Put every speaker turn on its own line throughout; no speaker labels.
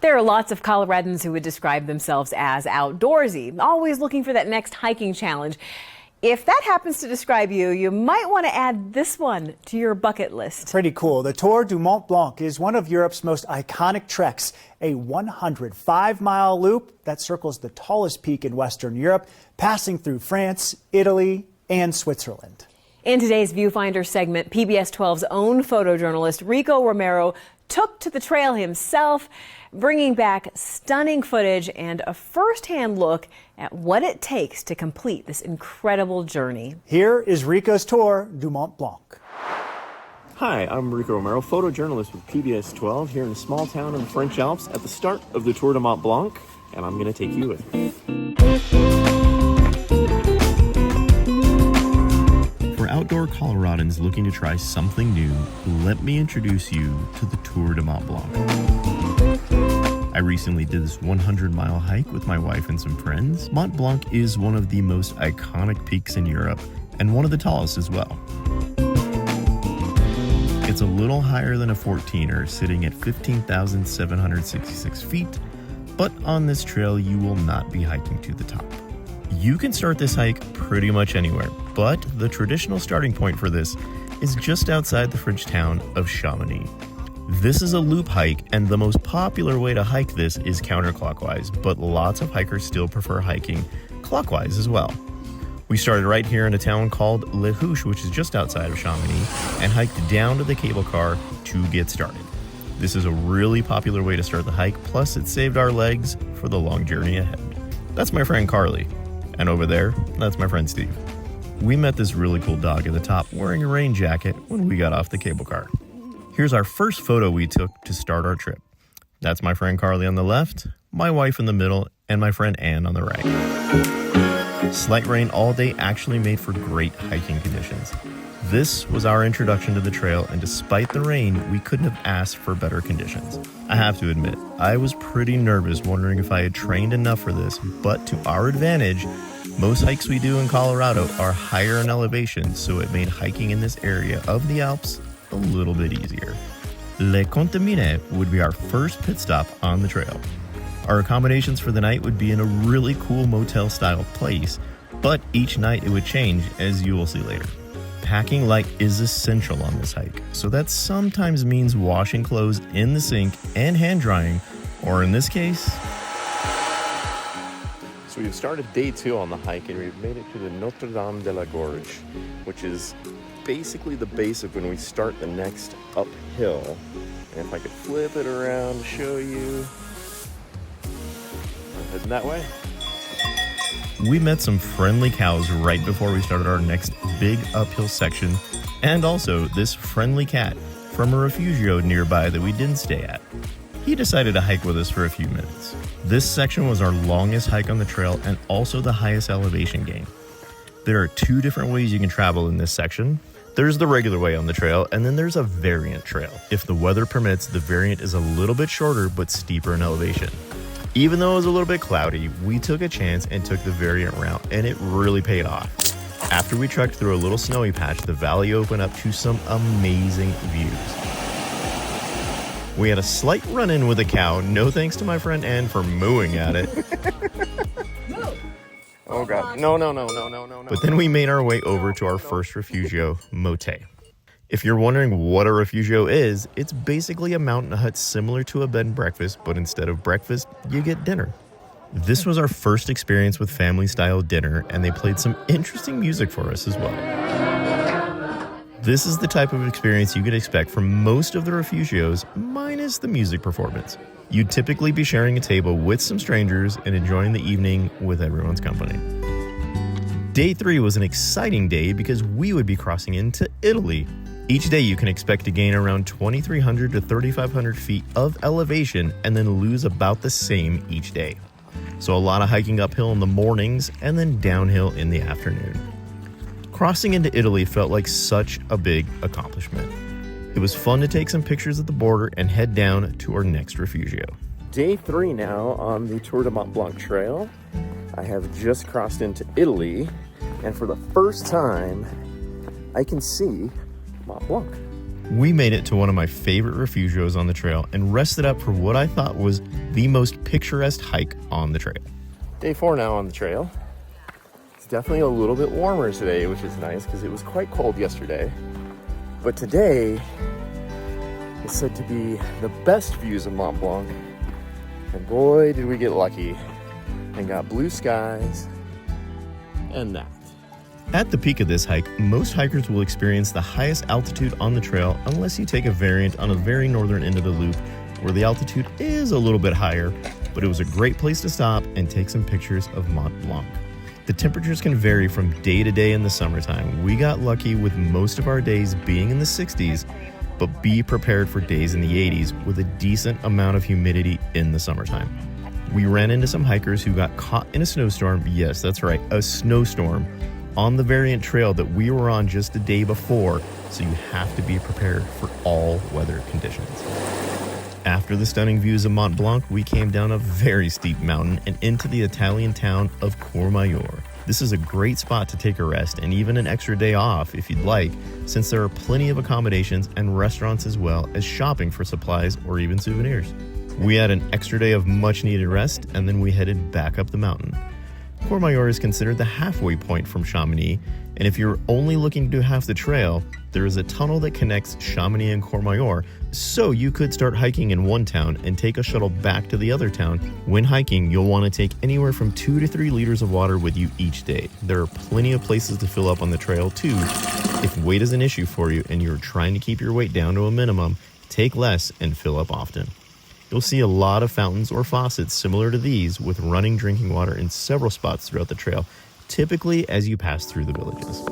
There are lots of Coloradans who would describe themselves as outdoorsy, always looking for that next hiking challenge. If that happens to describe you, you might want to add this one to your bucket list.
Pretty cool. The Tour du Mont Blanc is one of Europe's most iconic treks, a 105-mile loop that circles the tallest peak in Western Europe, passing through France, Italy, and Switzerland.
In today's Viewfinder segment, PBS 12's own photojournalist Rico Romero took to the trail himself, bringing back stunning footage and a first-hand look at what it takes to complete this incredible journey.
Here is Rico's Tour du Mont Blanc.
Hi, I'm Rico Romero, photojournalist with PBS 12 here in a small town in the French Alps at the start of the Tour du Mont Blanc, and I'm going to take you with me. For outdoor Coloradans looking to try something new, let me introduce you to the Tour du Mont Blanc. I recently did this 100-mile hike with my wife and some friends. Mont Blanc is one of the most iconic peaks in Europe and one of the tallest as well. It's a little higher than a 14er, sitting at 15,766 feet, but on this trail you will not be hiking to the top. You can start this hike pretty much anywhere, but the traditional starting point for this is just outside the French town of Chamonix. This is a loop hike, and the most popular way to hike this is counterclockwise, but lots of hikers still prefer hiking clockwise as well. We started right here in a town called Refuges, which is just outside of Chamonix, and hiked down to the cable car to get started. This is a really popular way to start the hike, plus it saved our legs for the long journey ahead. That's my friend Carly, and over there, that's my friend Steve. We met this really cool dog at the top wearing a rain jacket when we got off the cable car. Here's our first photo we took to start our trip. That's my friend Carly on the left, my wife in the middle, and my friend Ann on the right. Slight rain all day actually made for great hiking conditions. This was our introduction to the trail, and despite the rain, we couldn't have asked for better conditions. I have to admit, I was pretty nervous, wondering if I had trained enough for this, but to our advantage, most hikes we do in Colorado are higher in elevation, so it made hiking in this area of the Alps a little bit easier. Le Contamine would be our first pit stop on the trail. Our accommodations for the night would be in a really cool motel-style place, but each night it would change, as you will see later. Packing light is essential on this hike, so that sometimes means washing clothes in the sink and hand drying, or in this case... So we've started day 2 on the hike, and we've made it to the Notre Dame de la Gorge, which is basically the base of when we start the next uphill. And if I could flip it around to show you, we're heading that way. We met some friendly cows right before we started our next big uphill section, and also this friendly cat from a refugio nearby that we didn't stay at. He decided to hike with us for a few minutes. This section was our longest hike on the trail and also the highest elevation gain. There are 2 different ways you can travel in this section. There's the regular way on the trail, and then there's a variant trail. If the weather permits, the variant is a little bit shorter but steeper in elevation. Even though it was a little bit cloudy, we took a chance and took the variant route, and it really paid off. After we trekked through a little snowy patch, the valley opened up to some amazing views. We had a slight run-in with a cow, no thanks to my friend Ann for mooing at it. Oh God, no. But then we made our way over to our first refugio, Motet. If you're wondering what a refugio is, it's basically a mountain hut similar to a bed and breakfast, but instead of breakfast, you get dinner. This was our first experience with family-style dinner, and they played some interesting music for us as well. This is the type of experience you could expect from most of the refugios, minus the music performance. You'd typically be sharing a table with some strangers and enjoying the evening with everyone's company. Day 3 was an exciting day because we would be crossing into Italy. Each day you can expect to gain around 2,300 to 3,500 feet of elevation and then lose about the same each day. So a lot of hiking uphill in the mornings and then downhill in the afternoon. Crossing into Italy felt like such a big accomplishment. It was fun to take some pictures at the border and head down to our next refugio. Day 3 now on the Tour du Mont Blanc trail. I have just crossed into Italy, and for the first time, I can see Mont Blanc. We made it to one of my favorite refugios on the trail and rested up for what I thought was the most picturesque hike on the trail. Day 4 now on the trail. It's definitely a little bit warmer today, which is nice because it was quite cold yesterday. But today is said to be the best views of Mont Blanc. And boy, did we get lucky and got blue skies and that. At the peak of this hike, most hikers will experience the highest altitude on the trail unless you take a variant on a very northern end of the loop where the altitude is a little bit higher, but it was a great place to stop and take some pictures of Mont Blanc. The temperatures can vary from day to day in the summertime. We got lucky with most of our days being in the 60s, but be prepared for days in the 80s with a decent amount of humidity in the summertime. We ran into some hikers who got caught in a snowstorm. Yes, that's right, a snowstorm on the variant trail that we were on just the day before, so you have to be prepared for all weather conditions. After the stunning views of Mont Blanc, we came down a very steep mountain and into the Italian town of Courmayeur. This is a great spot to take a rest and even an extra day off if you'd like, since there are plenty of accommodations and restaurants as well as shopping for supplies or even souvenirs. We had an extra day of much needed rest and then we headed back up the mountain. Courmayeur is considered the halfway point from Chamonix, and if you're only looking to do half the trail, there is a tunnel that connects Chamonix and Courmayeur, so you could start hiking in one town and take a shuttle back to the other town. When hiking, you'll want to take anywhere from 2 to 3 liters of water with you each day. There are plenty of places to fill up on the trail too. If weight is an issue for you and you're trying to keep your weight down to a minimum, take less and fill up often. You'll see a lot of fountains or faucets similar to these with running drinking water in several spots throughout the trail, typically as you pass through the villages.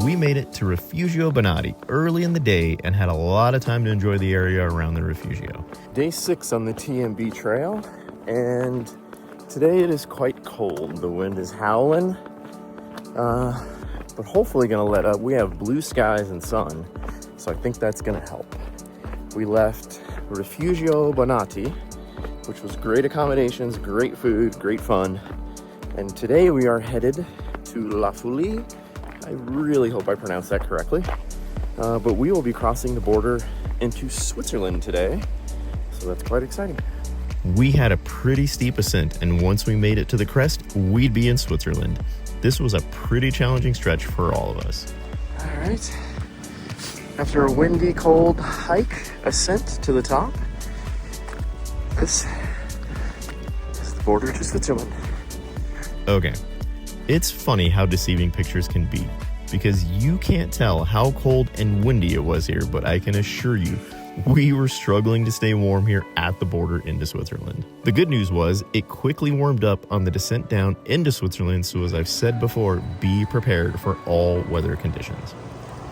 We made it to Refugio Bonatti early in the day and had a lot of time to enjoy the area around the Refugio. Day 6 on the TMB trail, and today it is quite cold. The wind is howling, but hopefully going to let up. We have blue skies and sun, so I think that's going to help. We left Refugio Bonatti, which was great accommodations, great food, great fun. And today we are headed to La Fouille. I really hope I pronounced that correctly. But we will be crossing the border into Switzerland today, so that's quite exciting. We had a pretty steep ascent, and once we made it to the crest, we'd be in Switzerland. This was a pretty challenging stretch for all of us. All right. After a windy, cold hike, ascent to the top, this is the border to Switzerland. Okay, it's funny how deceiving pictures can be, because you can't tell how cold and windy it was here, but I can assure you, we were struggling to stay warm here at the border into Switzerland. The good news was, it quickly warmed up on the descent down into Switzerland, so as I've said before, be prepared for all weather conditions.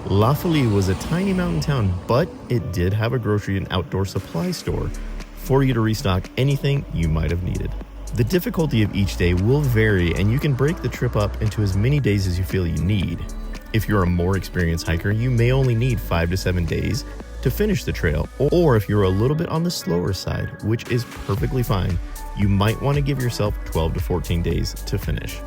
La Fouille was a tiny mountain town, but it did have a grocery and outdoor supply store for you to restock anything you might have needed. The difficulty of each day will vary, and you can break the trip up into as many days as you feel you need. If you're a more experienced hiker, you may only need 5 to 7 days to finish the trail, or if you're a little bit on the slower side, which is perfectly fine, you might want to give yourself 12 to 14 days to finish.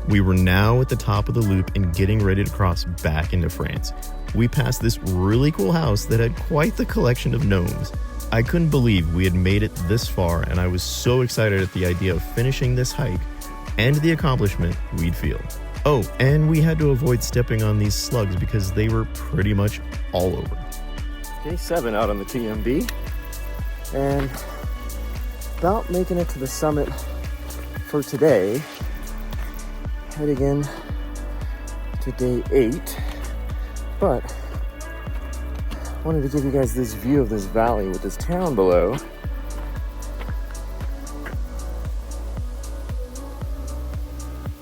We were now at the top of the loop and getting ready to cross back into France. We passed this really cool house that had quite the collection of gnomes. I couldn't believe we had made it this far, and I was so excited at the idea of finishing this hike and the accomplishment we'd feel. Oh, and we had to avoid stepping on these slugs because they were pretty much all over. Day 7 out on the TMB, and about making it to the summit for today. Heading in to day 8, but I wanted to give you guys this view of this valley with this town below.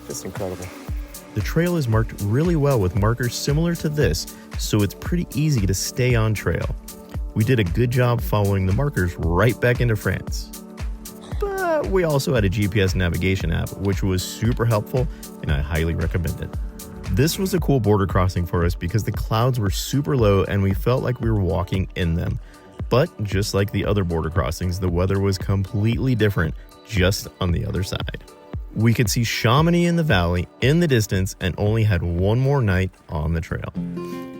Just incredible. The trail is marked really well with markers similar to this, so it's pretty easy to stay on trail. We did a good job following the markers right back into France. But we also had a GPS navigation app, which was super helpful, and I highly recommend it. This was a cool border crossing for us because the clouds were super low and we felt like we were walking in them. But just like the other border crossings, the weather was completely different just on the other side. We could see Chamonix in the valley in the distance and only had one more night on the trail.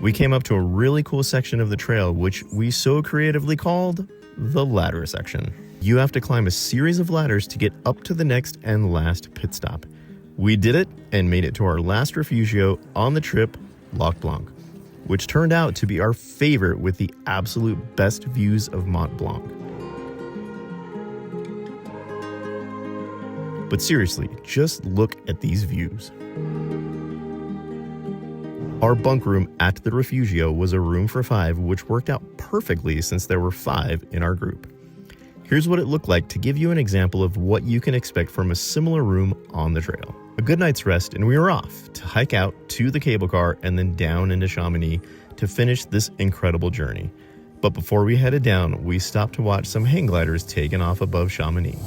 We came up to a really cool section of the trail, which we so creatively called the ladder section. You have to climb a series of ladders to get up to the next and last pit stop. We did it and made it to our last refugio on the trip, Lac Blanc, which turned out to be our favorite with the absolute best views of Mont Blanc. But seriously, just look at these views. Our bunk room at the refugio was a room for 5, which worked out perfectly since there were 5 in our group. Here's what it looked like to give you an example of what you can expect from a similar room on the trail. A good night's rest, and we were off to hike out to the cable car and then down into Chamonix to finish this incredible journey. But before we headed down, we stopped to watch some hang gliders taken off above Chamonix.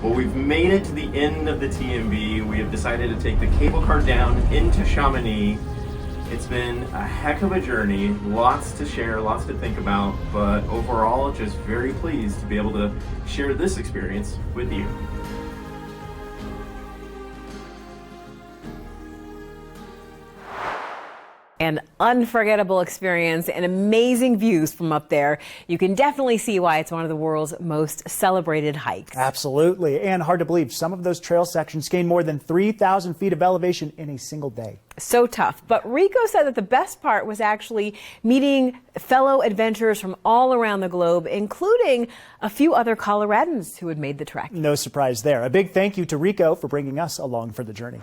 Well, we've made it to the end of the TMB. We have decided to take the cable car down into Chamonix. It's been a heck of a journey, lots to share, lots to think about, but overall just very pleased to be able to share this experience with you.
An unforgettable experience and amazing views from up there. You can definitely see why it's one of the world's most celebrated hikes.
Absolutely. And hard to believe, some of those trail sections gain more than 3,000 feet of elevation in a single day.
So tough. But Rico said that the best part was actually meeting fellow adventurers from all around the globe, including a few other Coloradans who had made the trek.
No surprise there. A big thank you to Rico for bringing us along for the journey.